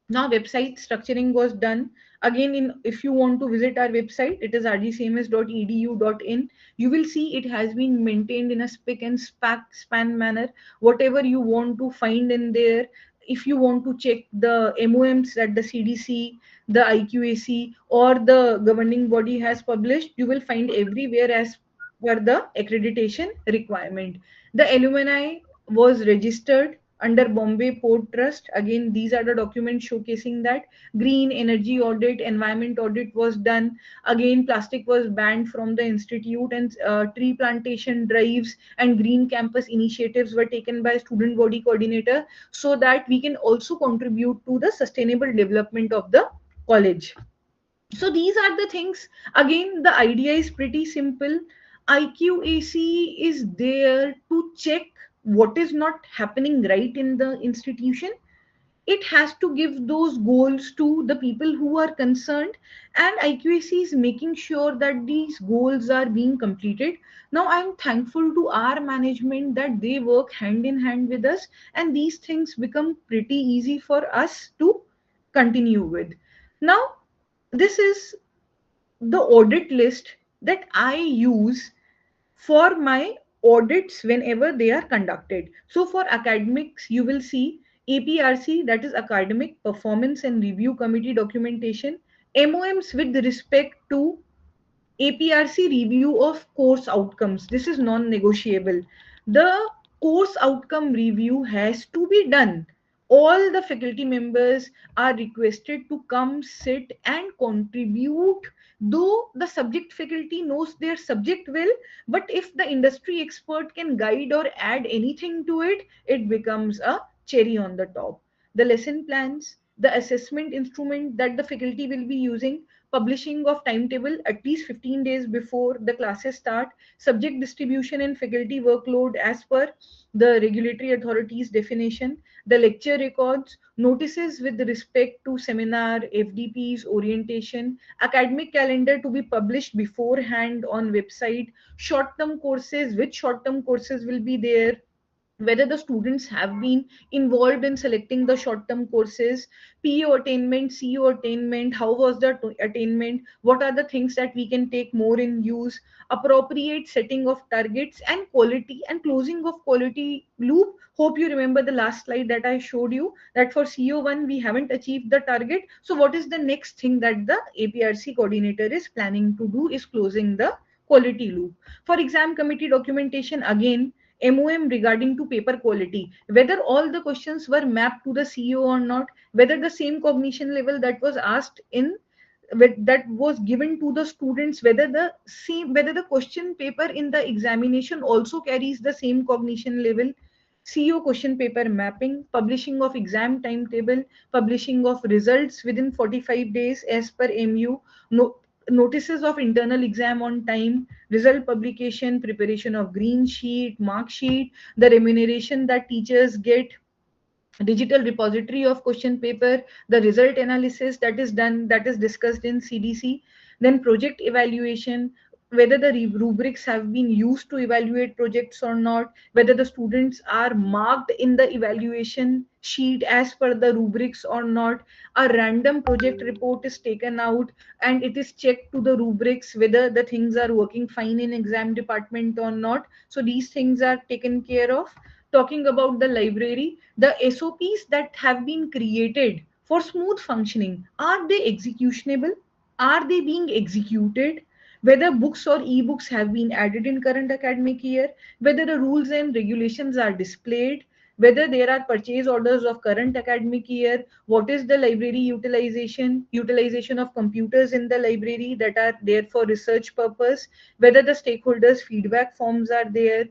Now website structuring was done. Again, in if you want to visit our website, it is rgcms.edu.in. You will see it has been maintained in a spick and span manner. Whatever you want to find in there, if you want to check the MOMs that the CDC, the IQAC, or the governing body has published, you will find everywhere as per the accreditation requirement. The alumni was registered. under Bombay Port Trust. Again, these are the documents showcasing that green energy audit, environment audit was done. Again, plastic was banned from the institute, and tree plantation drives and green campus initiatives were taken by student body coordinator, so that we can also contribute to the sustainable development of the college. So these are the things. Again, the idea is pretty simple. IQAC is there to check what is not happening right in the institution. It has to give those goals to the people who are concerned, and IQAC is making sure that these goals are being completed. Now I'm thankful to our management that they work hand in hand with us, and these things become pretty easy for us to continue with. Now, this is the audit list that I use for my audits whenever they are conducted. So for academics, you will see APRC, that is Academic Performance and Review Committee documentation, MOMs with respect to APRC review of course outcomes. This is non-negotiable. The course outcome review has to be done. All the faculty members are requested to come, sit, and contribute. Though the subject faculty knows their subject well, but if the industry expert can guide or add anything to it, it becomes a cherry on the top. The lesson plans, the assessment instrument that the faculty will be using, publishing of timetable at least 15 days before the classes start, subject distribution and faculty workload as per the regulatory authorities definition, the lecture records, notices with respect to seminar, FDPs, orientation, academic calendar to be published beforehand on website, short term courses, which short term courses will be there, whether the students have been involved in selecting the short term courses, PO attainment, CO attainment, how was the attainment, what are the things that we can take more in use, appropriate setting of targets, and quality and closing of quality loop. Hope you remember the last slide that I showed you, that for CO1 we haven't achieved the target. So what is the next thing that the APRC coordinator is planning to do is closing the quality loop. For exam committee documentation, again, MOM regarding to paper quality, whether all the questions were mapped to the CEO or not, whether the same cognition level that was asked in that was given to the students, whether the same, whether the question paper in the examination also carries the same cognition level. CEO question paper mapping, publishing of exam timetable, publishing of results within 45 days as per MU, no, notices of internal exam on time, result publication, preparation of green sheet, mark sheet, the remuneration that teachers get, digital repository of question paper, the result analysis that is done, that is discussed in CDC, then project evaluation, whether the rubrics have been used to evaluate projects or not, whether the students are marked in the evaluation sheet as per the rubrics or not, a random project report is taken out and it is checked to the rubrics whether the things are working fine in exam department or not. So these things are taken care of. Talking about the library, the SOPs that have been created for smooth functioning, are they executionable? Are they being executed? Whether books or e-books have been added in current academic year, whether the rules and regulations are displayed, whether there are purchase orders of current academic year, what is the library utilization of computers in the library that are there for research purpose, whether the stakeholders feedback forms are there,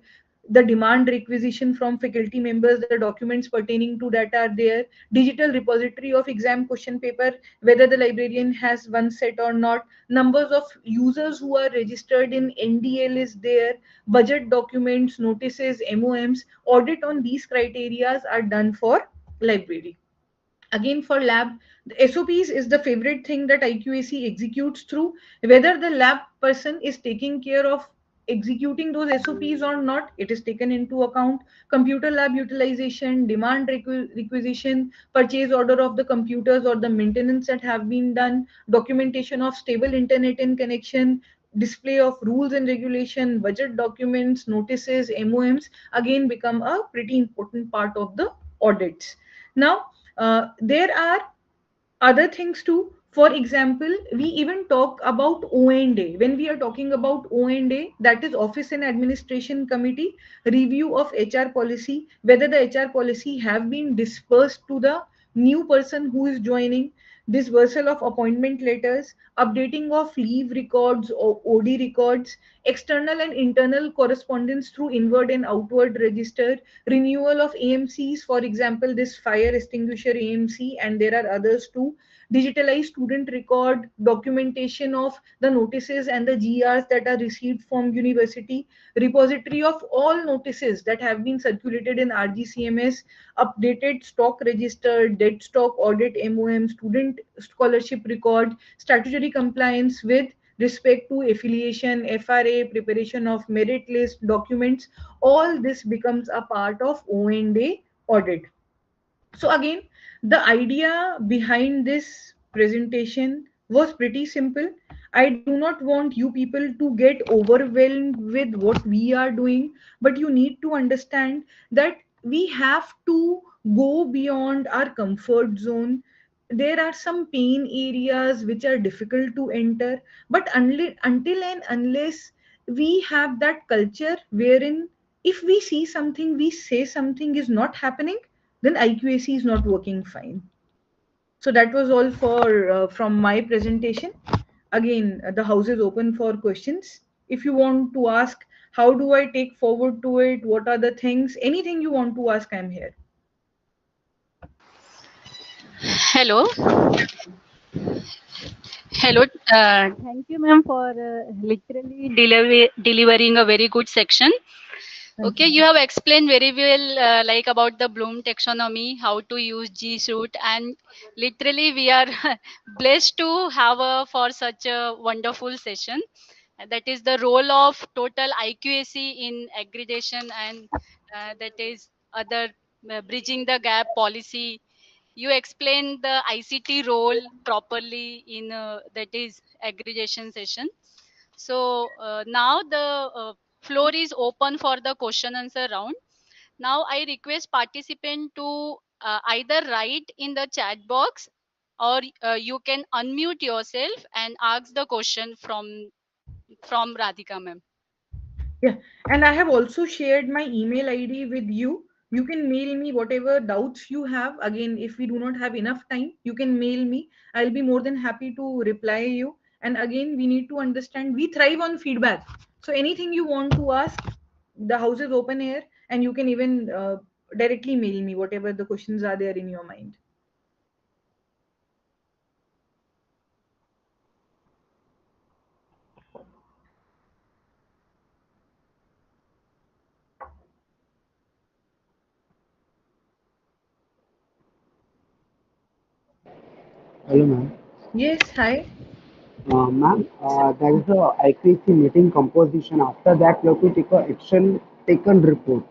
the demand requisition from faculty members, the documents pertaining to that are there, digital repository of exam question paper, whether the librarian has one set or not, numbers of users who are registered in NDL is there, budget documents, notices, MOMs, audit on these criterias are done for library. Again, for lab, the SOPs is the favorite thing that IQAC executes through, whether the lab person is taking care of executing those SOPs or not, it is taken into account. Computer lab utilization, demand requisition, purchase order of the computers or the maintenance that have been done, documentation of stable internet and connection, display of rules and regulation, budget documents, notices, MOMs, again become a pretty important part of the audits. Now, there are other things too. For example, we even talk about O&A. When we are talking about O&A, that is Office and Administration Committee, review of HR policy, whether the HR policy have been dispersed to the new person who is joining, dispersal of appointment letters, updating of leave records or OD records, external and internal correspondence through inward and outward register, renewal of AMCs, for example, this fire extinguisher AMC, and there are others too, digitalized student record, documentation of the notices and the GRs that are received from university, repository of all notices that have been circulated in RGCMS, updated stock register, dead stock audit MOM, student scholarship record, statutory compliance with respect to affiliation, FRA, preparation of merit list documents, all this becomes a part of O&A audit. So again, the idea behind this presentation was pretty simple. I do not want you people to get overwhelmed with what we are doing, but you need to understand that we have to go beyond our comfort zone. There are some pain areas which are difficult to enter, but until and unless we have that culture wherein if we see something, we say something is not happening, then IQAC is not working fine. So that was all for from my presentation. Again, the house is open for questions. If you want to ask, how do I take forward to it? What are the things? Anything you want to ask, I'm here. Hello. Hello. Thank you, ma'am, for literally delivering a very good section. Thank Okay, you. you have explained very well, like about the Bloom taxonomy, how to use G suite, and literally we are blessed to have for such a wonderful session. That is the role of total IQAC in aggregation, and that is other bridging the gap policy. You explained the ICT role properly in that is aggregation session. So now the floor is open for the question answer round. Now I request participant to either write in the chat box, or you can unmute yourself and ask the question from Radhika ma'am. Yeah, and I have also shared my email ID with you. You can mail me whatever doubts you have. Again, if we do not have enough time, you can mail me. I'll be more than happy to reply you. And again, we need to understand we thrive on feedback. So anything you want to ask, the house is open here, and you can even directly mail me whatever the questions are there in your mind. Hello, ma'am. Yes, hi. Ma'am, there is a ICC meeting composition. After that, we have to take a action taken report,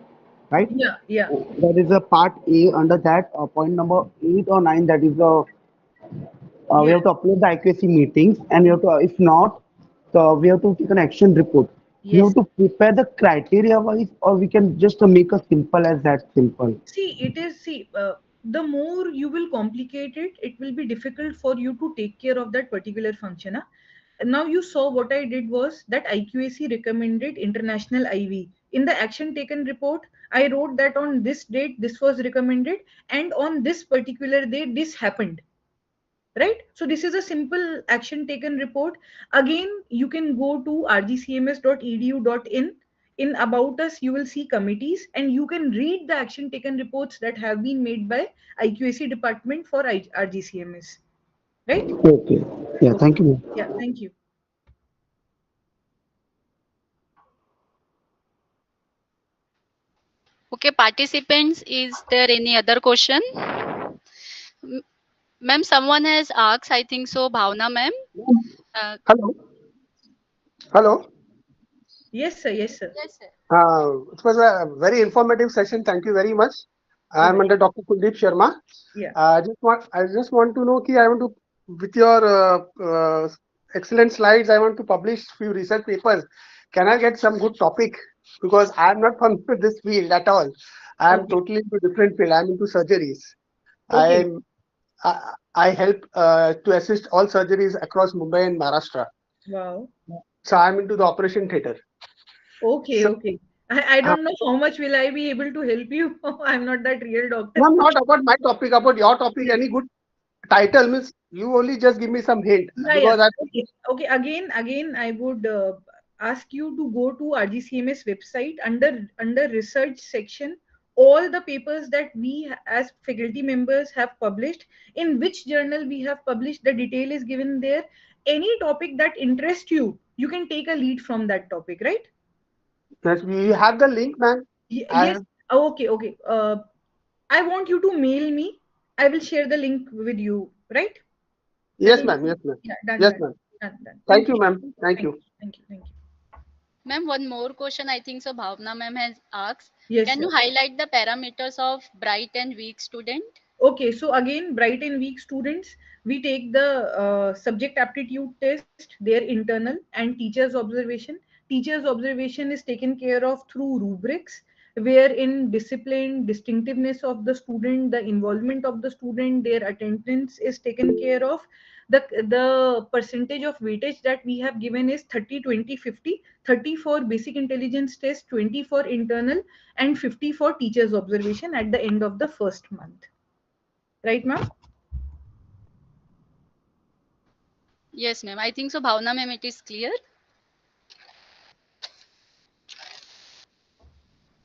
right? Yeah, yeah. There is a part A under that, point number 8 or 9. That is the we Yes, have to upload the IQAC meetings, and we have to, if not, we have to take an action report. We have yes. to prepare the criteria wise, or we can just make a simple as that simple. See, it is, see, the more you will complicate it, it will be difficult for you to take care of that particular function. Huh? Now you saw what I did was that IQAC recommended international IV. In the action taken report, I wrote that on this date, this was recommended, and on this particular day, this happened, right? So this is a simple action taken report. Again, you can go to rgcms.edu.in. In about us, you will see committees, and you can read the action taken reports that have been made by IQAC department for RGCMS, right? Okay. Yeah. Okay. Thank you, ma'am. Yeah, thank you. Okay, participants, is there any other question? Ma'am, someone has asked, I think so, Bhavna ma'am. Uh, Hello. Hello. Yes, sir. Yes, sir. yes, sir. It was a very informative session. Thank you very much. I You're am very, under Dr. Kuldeep Sharma. yeah. I just want to know ki I want to, with your excellent slides, I want to publish few research papers. Can I get some good topic? Because I am not from this field at all. I am Okay. totally into different field. I am into surgeries. I Okay. am I help to assist all surgeries across Mumbai and Maharashtra. Wow. So I'm into the operation theater. Okay, So okay. I uh, don't know how much will I be able to help you. I'm not that real doctor. no, not about my topic, about your topic. Any good title means you only just give me some hint Yeah, yeah. because I. Okay, okay. Again, I would ask you to go to RGCMS website under research section. All the papers that we as faculty members have published, in which journal we have published, the detail is given there. Any topic that interests you, you can take a lead from that topic, right? Yes, we have the link, man. I Yes. have. Oh, okay, okay. I want you to mail me. I will share the link with you, right? That Yes, will be, ma'am. Yes, ma'am. yeah, done, Yes, done, ma'am. done, done. Thank Thank you. you, ma'am. Thank Thank you. you. Thank you. Thank you. Ma'am, one more question I think so Bhavna ma'am has asked. Yes, Can sir. you highlight the parameters of bright and weak student? Okay, so again, bright and weak students, we take the subject aptitude test, their internal, and teacher's observation. Teacher's observation is taken care of through rubrics, where in discipline, distinctiveness of the student, the involvement of the student, their attendance is taken care of. The percentage of weightage that we have given is 30, 20, 50. 30 for basic intelligence test, 20 for internal, and 50 for teacher's observation at the end of the first month. Right, ma'am? Yes, ma'am. I think so Bhavna ma'am it is clear.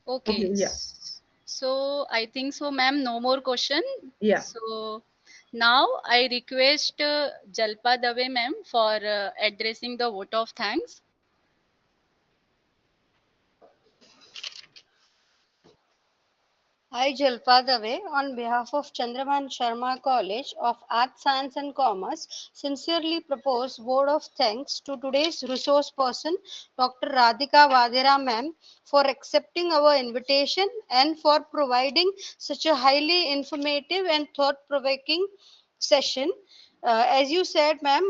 Okay, Okay. yeah, So I think so ma'am no more question. yeah. So now I request Jalpa Dave ma'am for addressing the vote of thanks. I, Jalpa Dave, on behalf of Chandrabhan Sharma College of Arts, Science and Commerce, sincerely propose word of thanks to today's resource person, Dr. Radhika Vadera ma'am, for accepting our invitation and for providing such a highly informative and thought-provoking session. As you said, ma'am,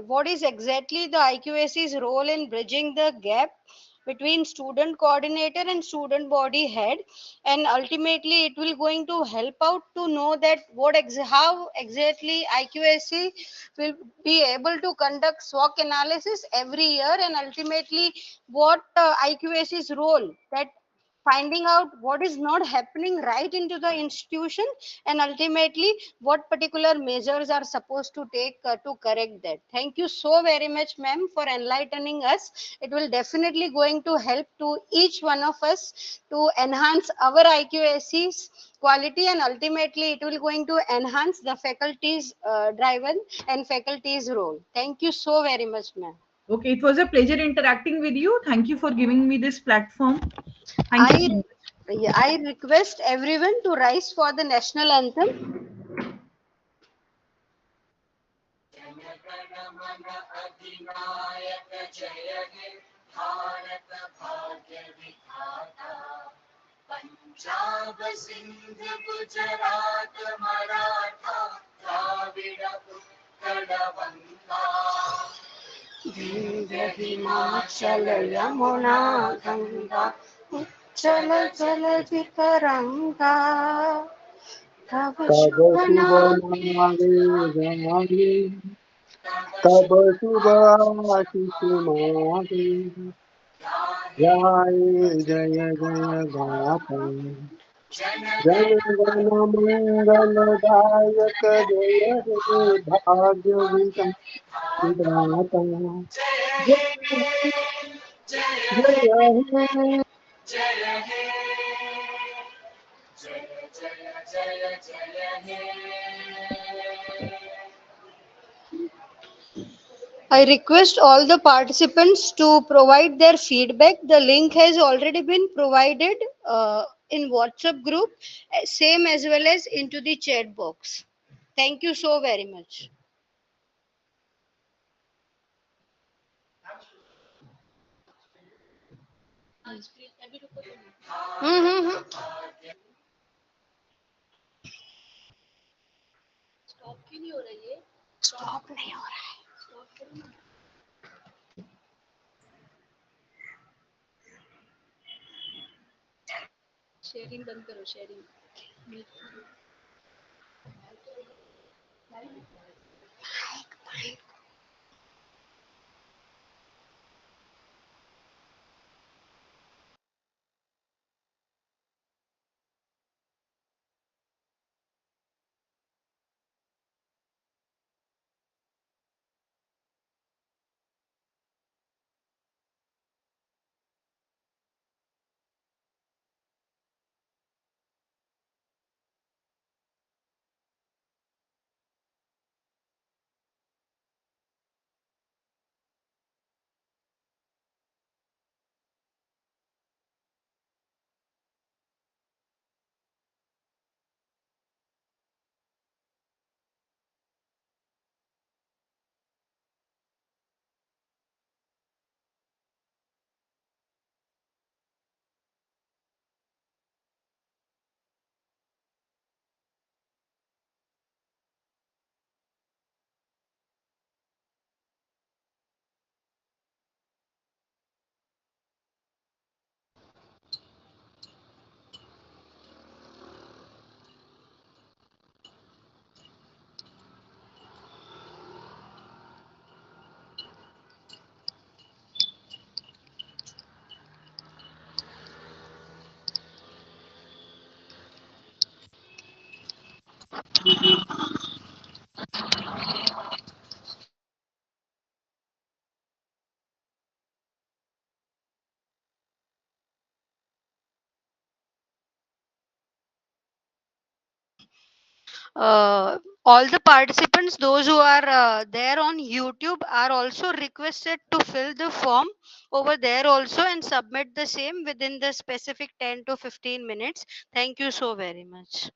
what is exactly the IQAC's role in bridging the gap between student coordinator and student body head, and ultimately it will going to help out to know that how exactly IQAC will be able to conduct SWOT analysis every year, and ultimately what IQAC's role, that finding out what is not happening right into the institution, and ultimately what particular measures are supposed to take to correct that. Thank you so very much, ma'am, for enlightening us. It will definitely going to help to each one of us to enhance our IQAC's quality, and ultimately it will going to enhance the faculty's driven and faculty's role. Thank you so very much, ma'am. Okay, it was a pleasure interacting with you. Thank you for giving me this platform. Thank you I so much. yeah, I request everyone to rise for the national anthem. Vindhya Himachal Yamuna Ganga Uchal Jalaji Taranga Tava तब Shubha शुभ Naam नामे गावे तब शुभ आशीष मागे गाए जय जय गाता जन गण मंगलदायक जय हे भाग्य विधाता जय जय हे I request all the participants to provide their feedback. The link has already been provided in WhatsApp group, same as well as into the chat box. Thank you so very much. Hmm stop नहीं हो रहा है. Sharing बंद करो sharing. All the participants, those who are there on YouTube, are also requested to fill the form over there also and submit the same within the specific 10 to 15 minutes. Thank you so very much.